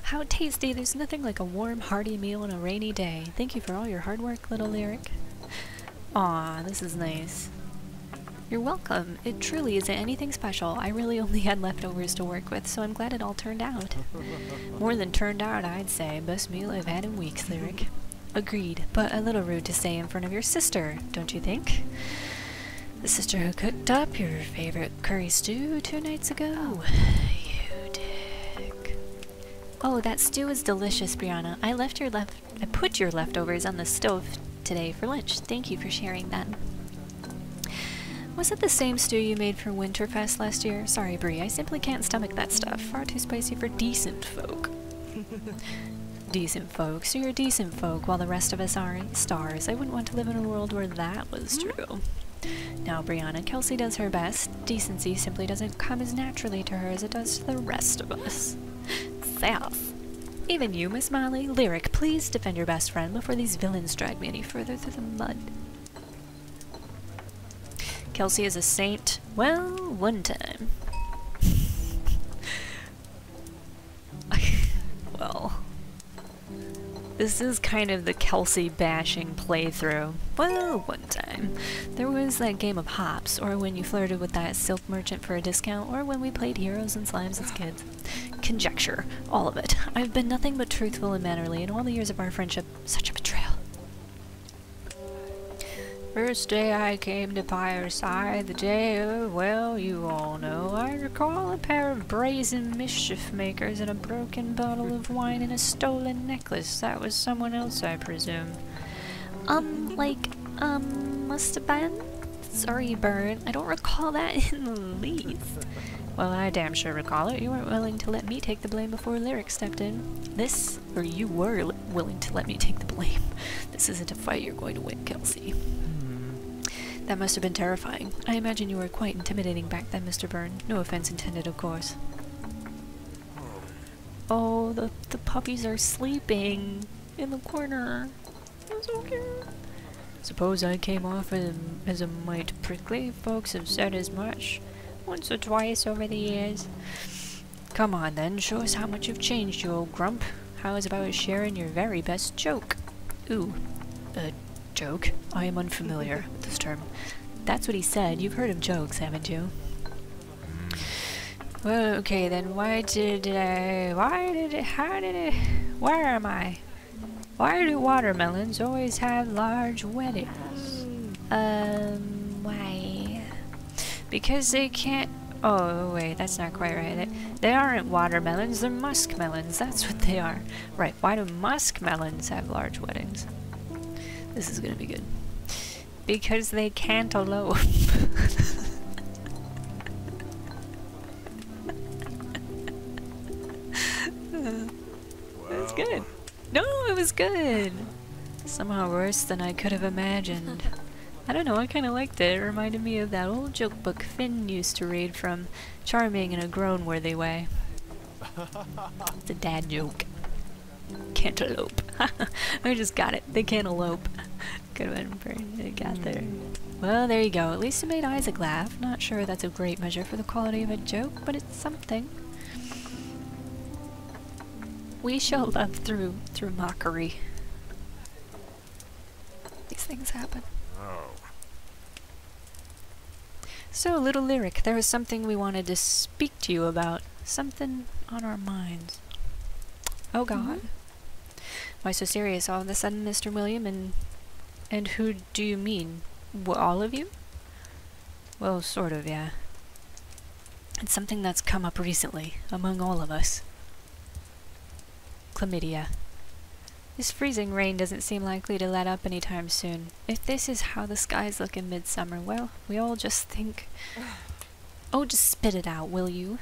How tasty. There's nothing like a warm, hearty meal on a rainy day. Thank you for all your hard work, little Lyric. Aw, this is nice. You're welcome. It truly isn't anything special. I really only had leftovers to work with, so I'm glad it all turned out. More than turned out, I'd say. Best meal I've had in weeks, Lyric. Agreed, but a little rude to say in front of your sister, don't you think? The sister who cooked up your favorite curry stew 2 nights ago. You dick. Oh, that stew is delicious, Brianna. I put your leftovers on the stove today for lunch. Thank you for sharing that. Was it the same stew you made for Winterfest last year? Sorry, Brie, I simply can't stomach that stuff. Far too spicy for decent folk. Decent folk. So you're decent folk while the rest of us aren't stars. I wouldn't want to live in a world where that was true. Now, Brianna, Kelsey does her best. Decency simply doesn't come as naturally to her as it does to the rest of us. Sass. Even you, Miss Molly. Lyric, please defend your best friend before these villains drag me any further through the mud. Kelsey is a saint. Well, one time. Well... This is kind of the Kelsey bashing playthrough. Well, one time. There was that game of Hops, or when you flirted with that silk merchant for a discount, or when we played Heroes and Slimes as kids. Conjecture. All of it. I've been nothing but truthful and mannerly in all the years of our friendship. Such a betrayal. First day I came to Fireside, the day of, well, you all know. I recall a pair of brazen mischief makers and a broken bottle of wine and a stolen necklace. That was someone else, I presume. Must have been? Sorry, Bird. I don't recall that in the least. Well, I damn sure recall it. You weren't willing to let me take the blame before Lyric stepped in. You were willing to let me take the blame. This isn't a fight you're going to win, Kelsey. That must have been terrifying. I imagine you were quite intimidating back then, Mr. Byrne. No offense intended, of course. Oh, the puppies are sleeping in the corner. That's so cute. Suppose I came off as a mite prickly. Folks have said as much. Once or twice over the years. Come on then, show us how much you've changed, you old grump. How's about sharing your very best joke? Ooh, joke? I am unfamiliar with this term. That's what he said. You've heard of jokes, haven't you? Well, okay then, where am I? Why do watermelons always have large weddings? Why? Because they can't... Oh, wait, that's not quite right. They aren't watermelons, they're muskmelons. That's what they are. Right, why do muskmelons have large weddings? This is gonna be good. Because they can't elope. That's good. No, it was good. Somehow worse than I could have imagined. I don't know, I kind of liked it. It reminded me of that old joke book Finn used to read from Charming in a Grown-Worthy Way. It's a dad joke. Cantaloupe. I just got it. They can't elope. Good one, Brain. They got there. Well, there you go. At least it made Isaac laugh. Not sure that's a great measure for the quality of a joke, but it's something. We shall love through mockery. These things happen. Oh. So, little Lyric, there was something we wanted to speak to you about. Something on our minds. Oh God. Why so serious all of a sudden, Mr. William? And who do you mean? All of you? Well, sort of, yeah. It's something that's come up recently, among all of us. Chlamydia. This freezing rain doesn't seem likely to let up anytime soon. If this is how the skies look in midsummer, well, we all just think... Oh, just spit it out, will you?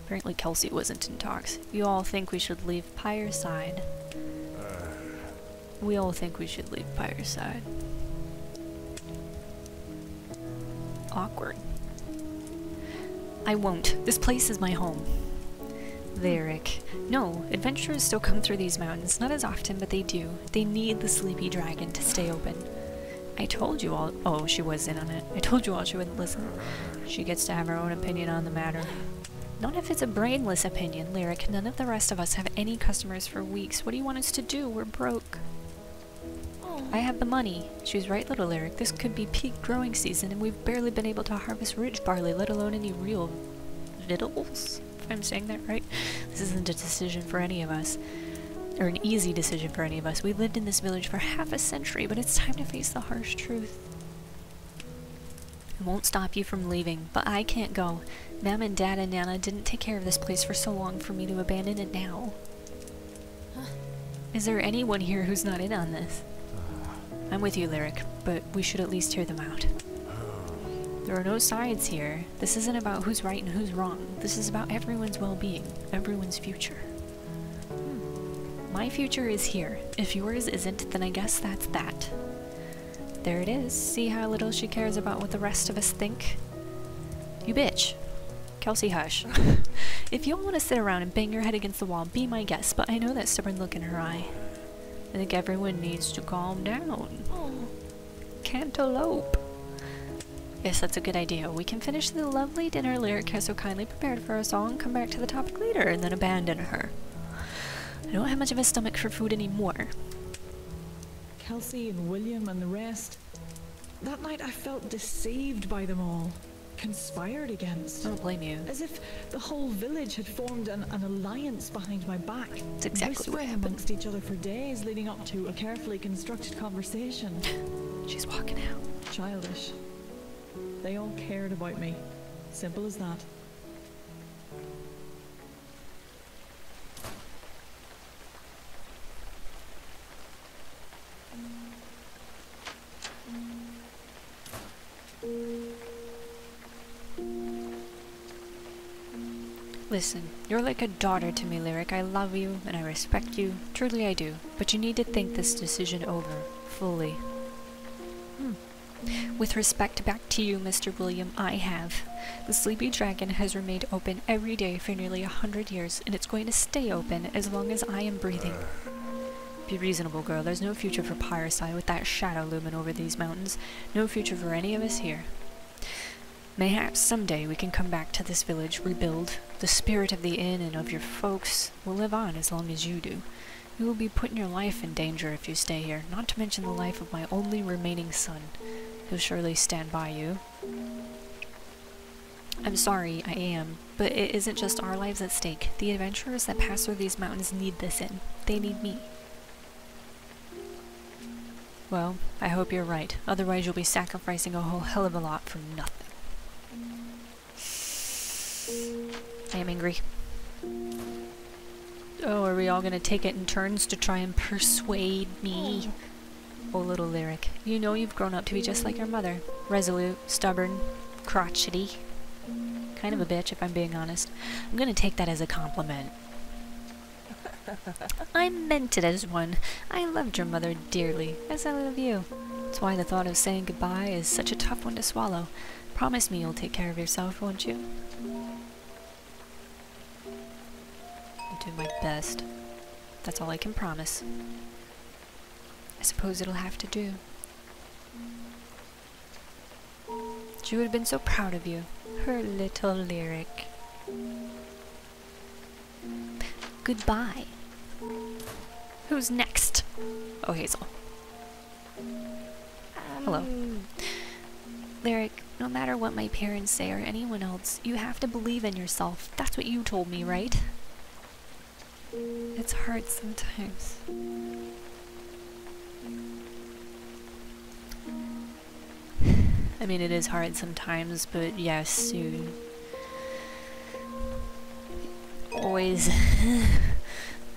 Apparently Kelsey wasn't in talks. You all think we should leave Fireside. We all think we should leave Fireside. Awkward. I won't. This place is my home. Lyric. No, adventurers still come through these mountains. Not as often, but they do. They need the sleepy dragon to stay open. I told you all— oh, she was in on it. I told you all she wouldn't listen. She gets to have her own opinion on the matter. Not if it's a brainless opinion, Lyric. None of the rest of us have any customers for weeks. What do you want us to do? We're broke. I have the money. She was right, little Lyric. This could be peak growing season, and we've barely been able to harvest ridge barley, let alone any real victuals, if I'm saying that right. This isn't a decision for any of us. Or an easy decision for any of us. We lived in this village for half a century, but it's time to face the harsh truth. It won't stop you from leaving, but I can't go. Mom and Dad and Nana didn't take care of this place for so long for me to abandon it now. Is there anyone here who's not in on this? I'm with you, Lyric, but we should at least hear them out. There are no sides here. This isn't about who's right and who's wrong. This is about everyone's well-being, everyone's future. My future is here. If yours isn't, then I guess that's that. There it is. See how little she cares about what the rest of us think? You bitch. Kelsey, hush. If you all want to sit around and bang your head against the wall, be my guest, but I know that stubborn look in her eye. I think everyone needs to calm down. Cantaloupe. Yes, that's a good idea. We can finish the lovely dinner Lyric has so kindly prepared for us all and come back to the topic later, and then abandon her. I don't have much of a stomach for food anymore. Kelsey and William and the rest. That night I felt deceived by them all. Conspired against. I don't blame you. As if the whole village had formed an alliance behind my back. That's exactly what happened. Amongst each other for days leading up to a carefully constructed conversation. She's walking out. Childish. They all cared about me. Simple as that. Listen, you're like a daughter to me, Lyric. I love you and I respect you. Truly I do. But you need to think this decision over. Fully. With respect back to you, Mr. William, I have. The Sleepy Dragon has remained open every day for nearly 100 years, and it's going to stay open as long as I am breathing. Be reasonable, girl. There's no future for Pyreside with that shadow looming over these mountains. No future for any of us here. Mayhaps someday we can come back to this village, rebuild. The spirit of the inn and of your folks will live on as long as you do. You will be putting your life in danger if you stay here, not to mention the life of my only remaining son. He'll surely stand by you. I'm sorry, I am, but it isn't just our lives at stake. The adventurers that pass through these mountains need this inn. They need me. Well, I hope you're right. Otherwise you'll be sacrificing a whole hell of a lot for nothing. I am angry. Oh, are we all gonna take it in turns to try and persuade me? Oh, little Lyric, you know you've grown up to be just like your mother. Resolute, stubborn, crotchety. Kind of a bitch, if I'm being honest. I'm gonna take that as a compliment. I meant it as one. I loved your mother dearly, as I love you. That's why the thought of saying goodbye is such a tough one to swallow. Promise me you'll take care of yourself, won't you? I'll do my best. That's all I can promise. I suppose it'll have to do. She would have been so proud of you. Her little Lyric. Goodbye. Who's next? Oh, Hazel. Hello. Lyric, no matter what my parents say or anyone else, you have to believe in yourself. That's what you told me, right? It's hard sometimes. I mean, it is hard sometimes, but yes, you always...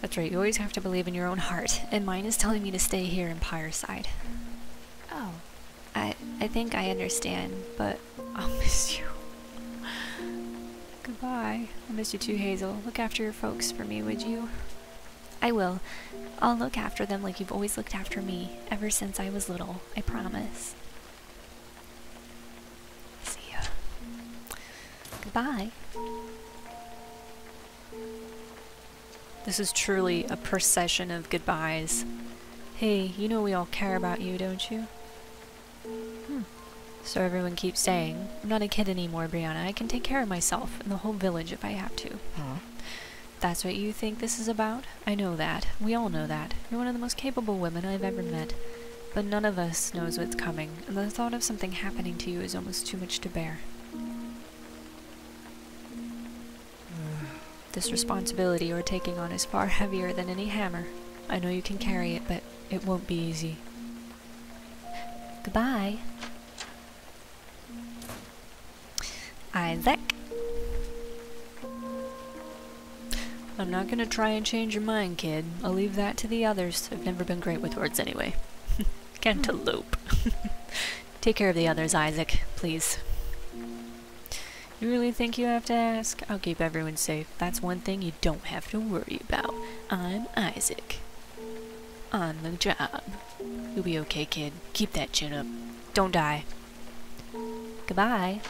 That's right, you always have to believe in your own heart, and mine is telling me to stay here in Pyreside. Oh, I think I understand, but I'll miss you. Goodbye. I'll miss you too, Hazel. Look after your folks for me, would you? I will. I'll look after them like you've always looked after me, ever since I was little. I promise. See ya. Goodbye. This is truly a procession of goodbyes. Hey, you know we all care about you, don't you? So everyone keeps saying, I'm not a kid anymore, Brianna. I can take care of myself and the whole village if I have to. That's what you think this is about? I know that. We all know that. You're one of the most capable women I've ever met. But none of us knows what's coming, and the thought of something happening to you is almost too much to bear. This responsibility you're taking on is far heavier than any hammer. I know you can carry it, but it won't be easy. Goodbye. Isaac? I'm not gonna try and change your mind, kid. I'll leave that to the others. I've never been great with words anyway. Cantaloupe. Take care of the others, Isaac, please. You really think you have to ask? I'll keep everyone safe. That's one thing you don't have to worry about. I'm Isaac. On the job. You'll be okay, kid. Keep that chin up. Don't die. Goodbye.